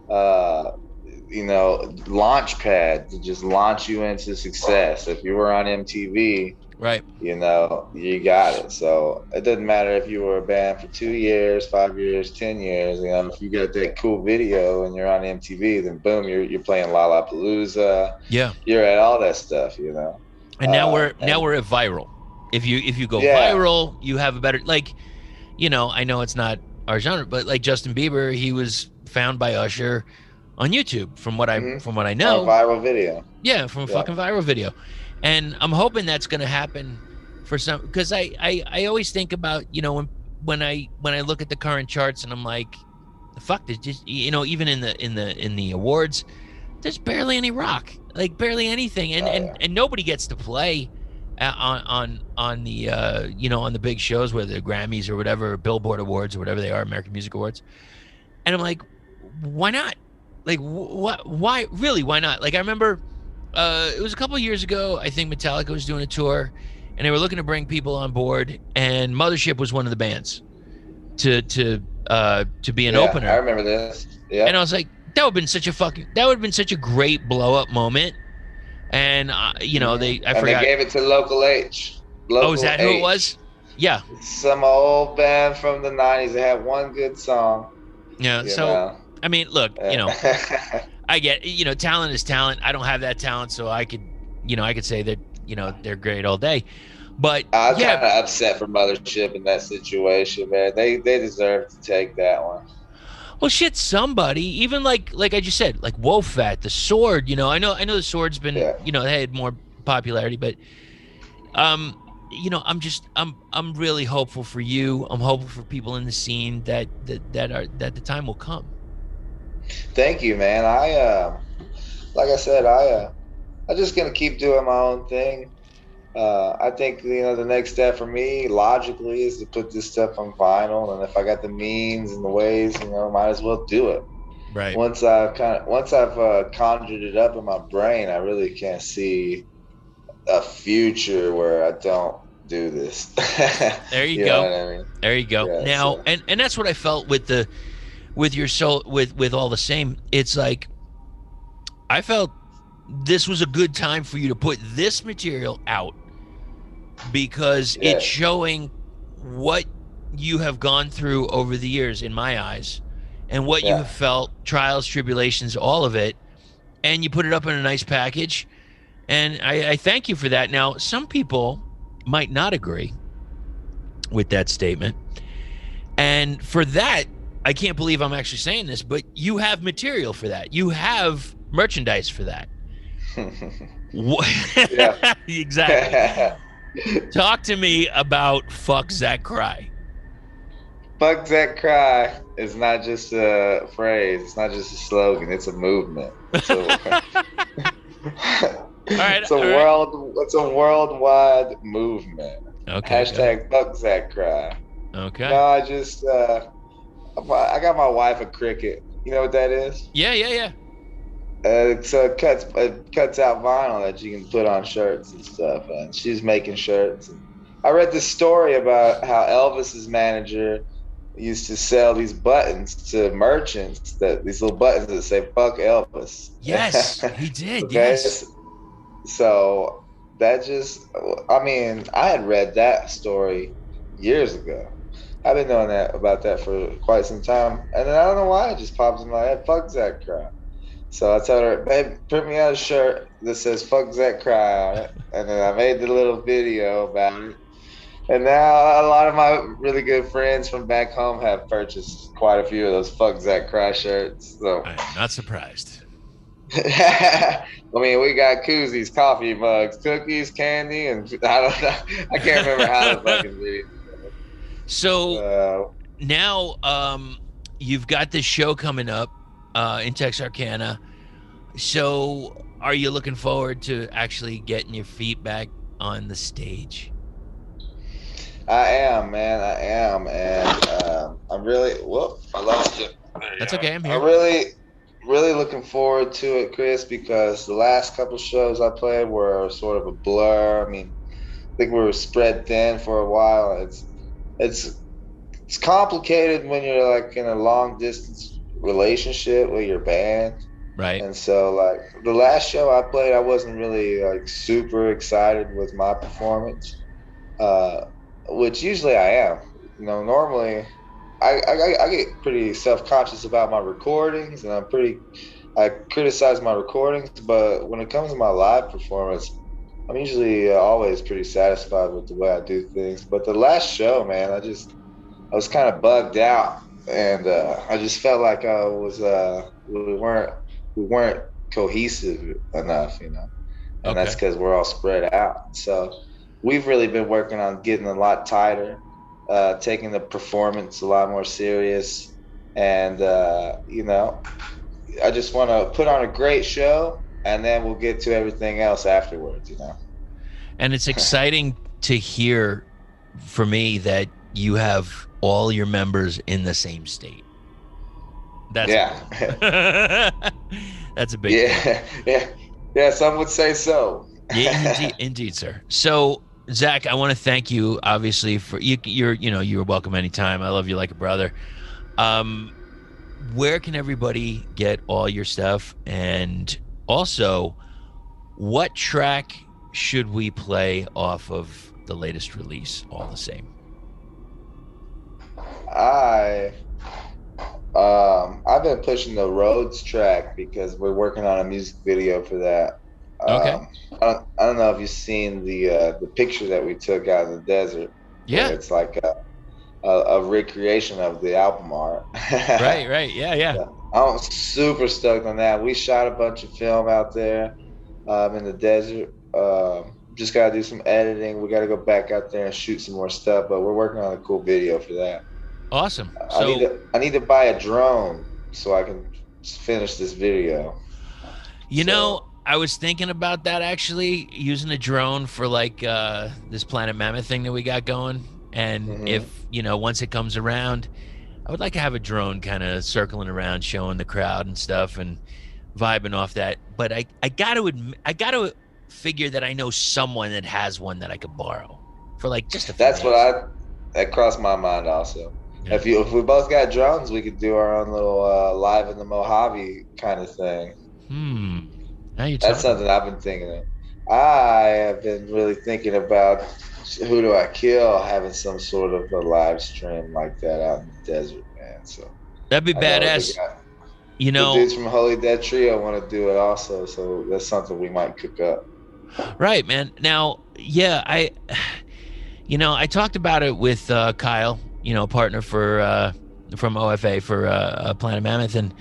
you know, launch pad to just launch you into success. If you were on MTV, Right. you know, you got it. So it doesn't matter if you were a band for 2 years, 5 years, 10 years. You know, if you got that cool video and you're on MTV, then boom, you're playing Lollapalooza. Yeah. You're at all that stuff, you know. And now And we're at viral. If you go yeah, viral, you have a better, like, you know, I know it's not our genre, but like Justin Bieber, he was found by Usher on YouTube from what I on a know. viral video. Yeah, from a Yeah. fucking viral video. And I'm hoping that's going to happen for some, because I always think about, you know, when I look at the current charts and I'm like, the fuck, there's just, you know, even in the awards, there's barely any rock, like barely anything, and nobody gets to play on the you know, on the big shows, whether they're Grammys or whatever, or Billboard Awards or whatever they are, American Music Awards. And I'm like, why not? Like, what? Why really? Why not? Like, I remember it was a couple of years ago. I think Metallica was doing a tour, and they were looking to bring people on board, and Mothership was one of the bands to be an opener. I remember this. Yeah. And I was like, that would have been such a great blow up moment. And you know, I forgot. They gave it to Local H. Oh, is that who it was? Yeah. Some old band from the 90s. They had one good song. Yeah. So know. I mean, look, you know, I get, you know, talent is talent. I don't have that talent, so I could say that, you know, they're great all day. But I was kind of upset for Mothership in that situation, man. They deserve to take that one. Well, shit, somebody, even like I just said, like Wofat, the Sword, you know, I know the Sword's been, you know, they had more popularity, but you know, I'm really hopeful for you. I'm hopeful for people in the scene that the time will come. Thank you, man. Like I said, I'm just gonna keep doing my own thing. I think, you know, the next step for me logically is to put this stuff on vinyl, and if I got the means and the ways, you know, might as well do it. Right. Once I've conjured it up in my brain, I really can't see a future where I don't do this. There you you go. Know what I mean? There you go. Yeah, now, so. and that's what I felt with your soul, with All the Same. It's like, I felt this was a good time for you to put this material out, because it's showing what you have gone through over the years, in my eyes, and what you have felt, trials, tribulations, all of it, and you put it up in a nice package, and I thank you for that. Now, some people might not agree with that statement, and for that, I can't believe I'm actually saying this, but you have material for that. You have merchandise for that. Yeah. Exactly. Talk to me about Fuck Zac Crye. Fuck Zac Crye is not just a phrase. It's not just a slogan. It's a movement. It's a worldwide movement. Okay. Hashtag Fuck Zac Crye. Okay. No, I got my wife a Cricut. You know what that is? Yeah. So it cuts out vinyl that you can put on shirts and stuff, and she's making shirts. And I read this story about how Elvis's manager used to sell these buttons to merchants, these little buttons that say "Fuck Elvis." Yes, he did. Okay? Yes. So that I mean, I had read that story years ago. I've been knowing about that for quite some time, and then I don't know why it just pops in my head. Fuck Zac Crye. So I told her, babe, print me out a shirt that says "Fuck Zac Crye" on it, and then I made the little video about it. And now a lot of my really good friends from back home have purchased quite a few of those "Fuck Zac Crye" shirts. So I am not surprised. I mean, we got koozies, coffee mugs, cookies, candy, and I don't know. I can't remember how the fucking video. So now you've got this show coming up in Texarkana. So are you looking forward to actually getting your feet back on the stage? I am, man. I am. And I'm really, I lost you. That's okay. I'm here. I'm really looking forward to it, Chris, because the last couple shows I played were sort of a blur. I mean, I think we were spread thin for a while. It's complicated when you're like in a long distance relationship with your band. Right. And so, like, the last show I played, I wasn't really like super excited with my performance, uh, which usually I am. You know, normally I get pretty self-conscious about my recordings, and I criticize my recordings. But when it comes to my live performance, I'm usually always pretty satisfied with the way I do things. But the last show, man, I was kind of bugged out, and I just felt like we weren't cohesive enough, you know, and that's Okay. because we're all spread out. So we've really been working on getting a lot tighter, taking the performance a lot more serious, and you know, I just want to put on a great show, and then we'll get to everything else afterwards, you know. And it's exciting to hear for me that you have all your members in the same state. That's Yeah. that's a big thing. Yeah. Some would say so. Yeah, indeed, sir. So, Zach, I want to thank you, obviously, for you're welcome anytime. I love you like a brother. Um, where can everybody get all your stuff? And also, what track should we play off of the latest release? All the same. I've been pushing the Rhodes track because we're working on a music video for that. Okay. I don't know if you've seen the picture that we took out of the desert. Yeah. It's like a recreation of the album art. Right. Yeah. I'm super stoked on that. We shot a bunch of film out there in the desert. Just got to do some editing. We got to go back out there and shoot some more stuff, but we're working on a cool video for that. Awesome. So I need to buy a drone so I can finish this video. You know, I was thinking about that actually, using a drone for like this Planet Mammoth thing that we got going. And if, once it comes around, I would like to have a drone kind of circling around, showing the crowd and stuff and vibing off that. But I got to figure that I know someone that has one that I could borrow for like just a few That's days. that crossed my mind also. Yeah. If we both got drones, we could do our own little live in the Mojave kind of thing. Now you're That's talking. something I've been thinking of. I have been really thinking about Hudu Akil having some sort of a live stream like that out in the desert, man. So That'd be badass. The dudes from Holy Dead Trio want to do it also, so that's something we might cook up. Right, man. Now, yeah, I talked about it with Kyle, partner for from OFA for Planet Mammoth, and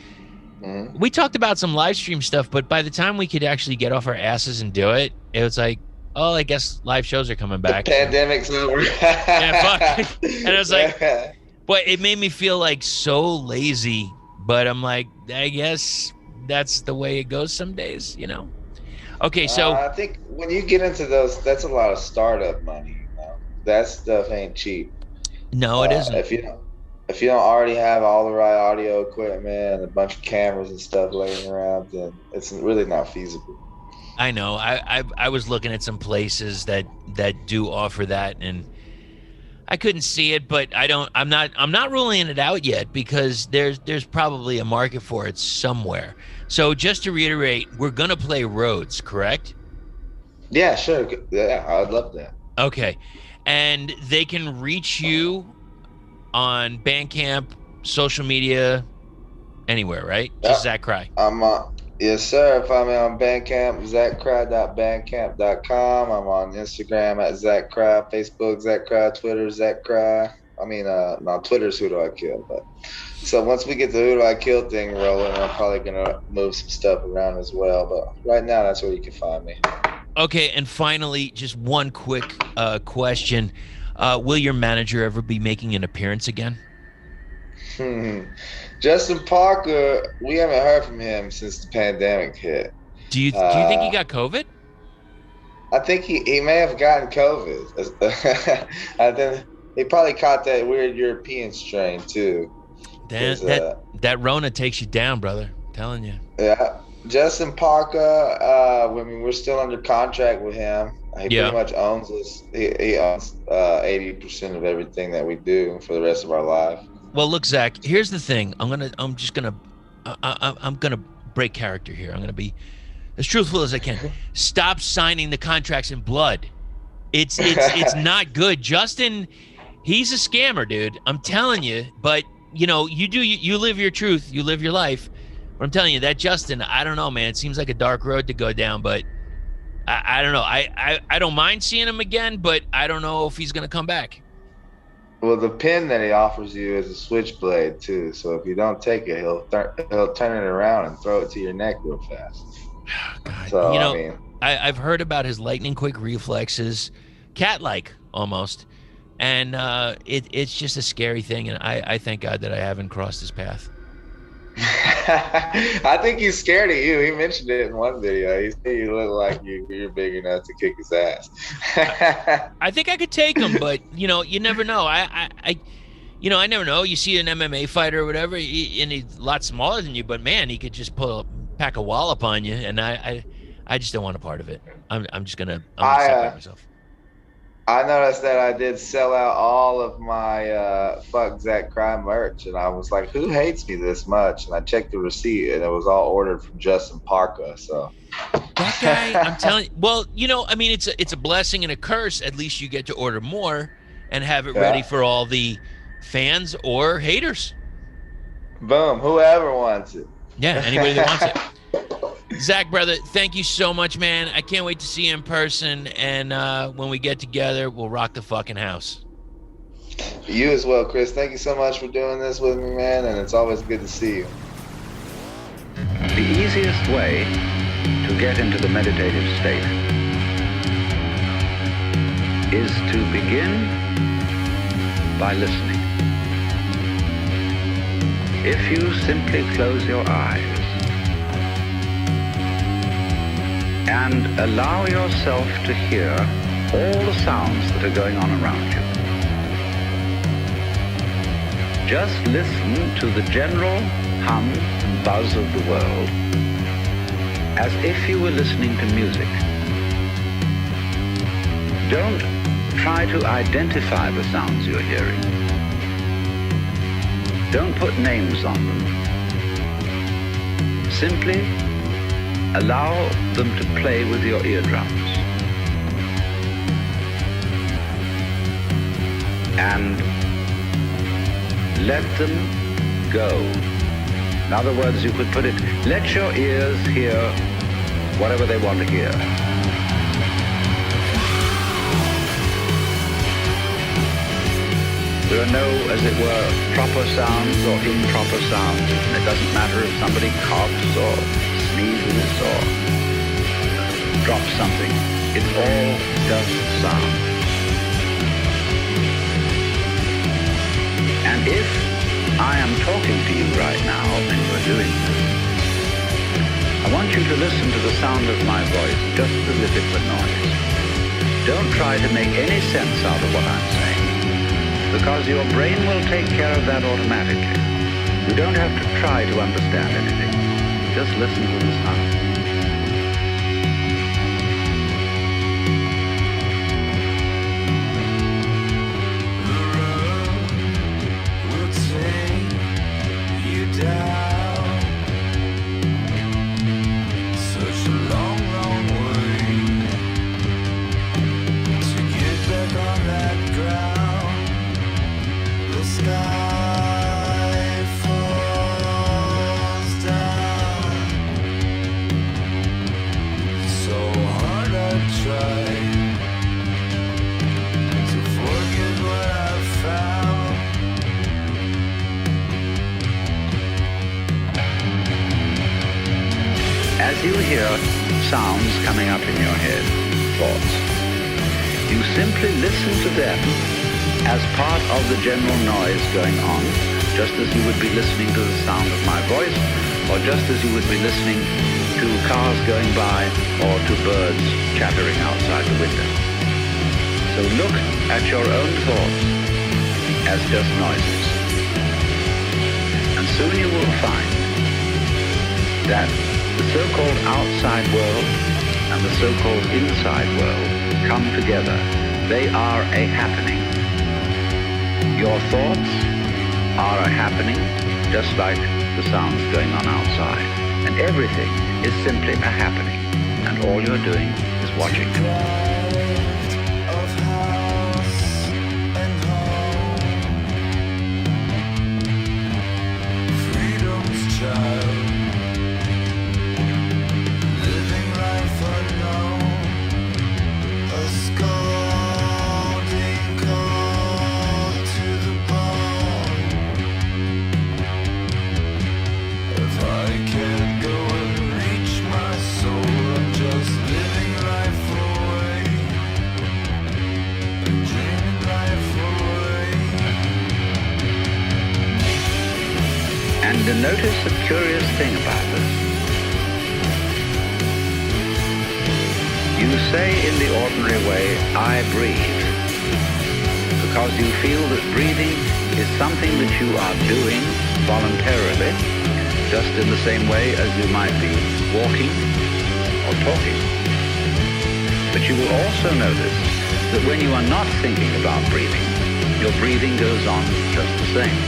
we talked about some live stream stuff. But by the time we could actually get off our asses and do it, it was like, oh, I guess live shows are coming back. The pandemic's over. Yeah, fuck. And I was like, but it made me feel like so lazy. But I'm like, I guess that's the way it goes some days, Okay, so I think when you get into those, that's a lot of startup money. That stuff ain't cheap. No, it isn't. If you don't already have all the right audio equipment and a bunch of cameras and stuff laying around, then it's really not feasible. I know. I was looking at some places that do offer that, and I couldn't see it, but I'm not ruling it out yet because there's probably a market for it somewhere. So just to reiterate, we're gonna play Rhodes, correct? Yeah, sure. Yeah, I'd love that. Okay, and they can reach you on Bandcamp, social media, anywhere, right? Just Zac Crye. Yes, sir. Find me on Bandcamp, zackrye.bandcamp.com. I'm on Instagram at Zac Crye, Facebook Zac Crye, Twitter Zac Crye. Twitter's Hudu Akil. But so once we get the Hudu Akil thing rolling, I'm probably gonna move some stuff around as well. But right now, that's where you can find me. Okay, and finally, just one quick question: will your manager ever be making an appearance again? Justin Parker, we haven't heard from him since the pandemic hit. Do you think he got COVID? I think he may have gotten COVID. I think he probably caught that weird European strain too. That Rona takes you down, brother. I'm telling you. Yeah, Justin Parker. We're still under contract with him. He pretty much owns us. He owns 80% of everything that we do for the rest of our life. Well, look, Zach. Here's the thing. I'm gonna break character here. I'm going to be as truthful as I can. Stop signing the contracts in blood. It's not good. Justin, he's a scammer, dude. I'm telling you. But you live your truth, you live your life. But I'm telling you that Justin, I don't know, man. It seems like a dark road to go down, but I don't know. I don't mind seeing him again, but I don't know if he's going to come back. Well, the pin that he offers you is a switchblade too. So if you don't take it, he'll turn it around and throw it to your neck real fast. God. So I've heard about his lightning quick reflexes, cat-like almost, and it's just a scary thing. And I thank God that I haven't crossed his path. I think he's scared of you. He mentioned it in one video. He said you look like you're big enough to kick his ass. I think I could take him, but you never know. I never know. You see an MMA fighter or whatever, and he's a lot smaller than you, but man, he could just pack a wallop on you, and I just don't want a part of it. I'm just gonna separate myself. I noticed that I did sell out all of my fuck Zac Crye merch, and I was like, who hates me this much? And I checked the receipt, and it was all ordered from Justin Parka. So that guy, I'm telling you, well, it's a blessing and a curse. At least you get to order more and have it ready for all the fans or haters. Boom, whoever wants it. Yeah, anybody that wants it. Zac, brother, thank you so much, man. I can't wait to see you in person, and when we get together, we'll rock the fucking house. You as well, Chris. Thank you so much for doing this with me, man, and it's always good to see you. The easiest way to get into the meditative state is to begin by listening. If you simply close your eyes and allow yourself to hear all the sounds that are going on around you. Just listen to the general hum and buzz of the world as if you were listening to music. Don't try to identify the sounds you're hearing. Don't put names on them. Simply allow them to play with your eardrums. And let them go. In other words, you could put it, let your ears hear whatever they want to hear. There are no, as it were, proper sounds or improper sounds. And it doesn't matter if somebody coughs or sneezes or drops something. It's all just sound. And if I am talking to you right now and you're doing this, I want you to listen to the sound of my voice just as if it were noise. Don't try to make any sense out of what I'm saying, because your brain will take care of that automatically. You don't have to try to understand anything. Just listen to the sound. You hear sounds coming up in your head, thoughts. You simply listen to them as part of the general noise going on, just as you would be listening to the sound of my voice, or just as you would be listening to cars going by or to birds chattering outside the window. So look at your own thoughts as just noises. And soon you will find that the so-called outside world and the so-called inside world come together. They are a happening. Your thoughts are a happening, just like the sounds going on outside. and everything is simply a happening, and all you're doing is watching. And notice a curious thing about this. You say in the ordinary way, I breathe, because you feel that breathing is something that you are doing voluntarily, just in the same way as you might be walking or talking. But you will also notice that when you are not thinking about breathing, your breathing goes on just the same.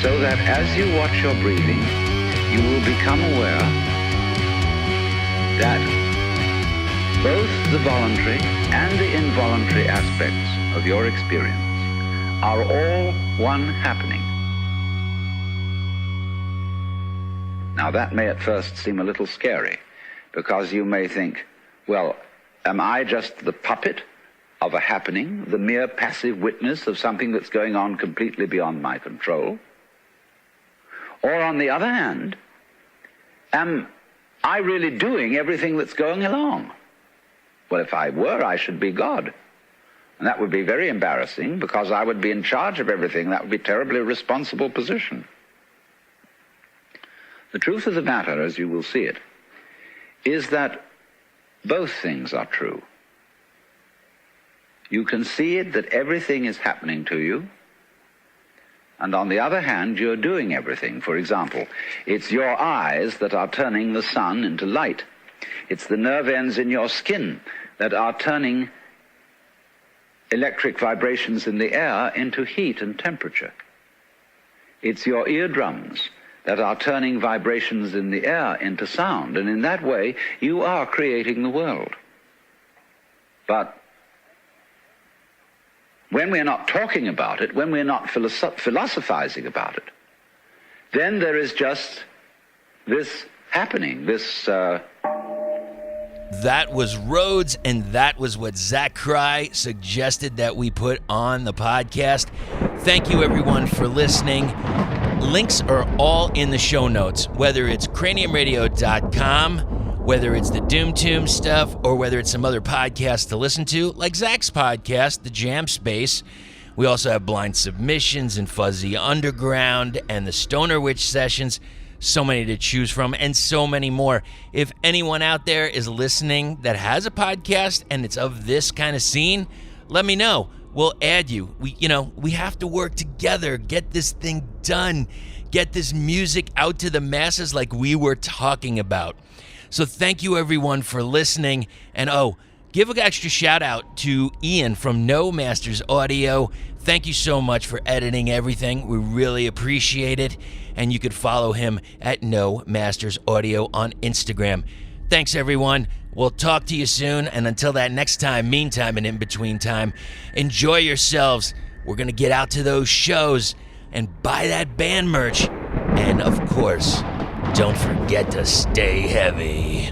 So that as you watch your breathing, you will become aware that both the voluntary and the involuntary aspects of your experience are all one happening. Now that may at first seem a little scary, because you may think, well, am I just the puppet of a happening, the mere passive witness of something that's going on completely beyond my control? Or on the other hand, am I really doing everything that's going along? Well, if I were, I should be God. And that would be very embarrassing, because I would be in charge of everything. That would be a terribly responsible position. The truth of the matter, as you will see it, is that both things are true. You can see it that everything is happening to you, and on the other hand, you're doing everything. For example, it's your eyes that are turning the sun into light. It's the nerve ends in your skin that are turning electric vibrations in the air into heat and temperature. It's your eardrums that are turning vibrations in the air into sound, and in that way, you are creating the world. But when we're not talking about it, when we're not philosophizing about it, then there is just this happening, this... That was Rhodes, and that was what Zac Crye suggested that we put on the podcast. Thank you, everyone, for listening. Links are all in the show notes, whether it's craniumradio.com, whether it's the Doom Tomb stuff, or whether it's some other podcasts to listen to, like Zac's podcast, the Jamspace. We also have Blynd Submyshynnz and Fuzzy Underground and the Stoner Witch sessions. So many to choose from, and so many more. If anyone out there is listening that has a podcast and it's of this kind of scene, let me know. We'll add you. We have to work together, get this thing done, get this music out to the masses like we were talking about. So thank you, everyone, for listening. And give an extra shout out to Ian from No Masters Audio. Thank you so much for editing everything. We really appreciate it. And you could follow him at No Masters Audio on Instagram. Thanks, everyone. We'll talk to you soon. And until that next time, meantime, and in between time, enjoy yourselves. We're going to get out to those shows and buy that band merch. And, of course, don't forget to stay heavy.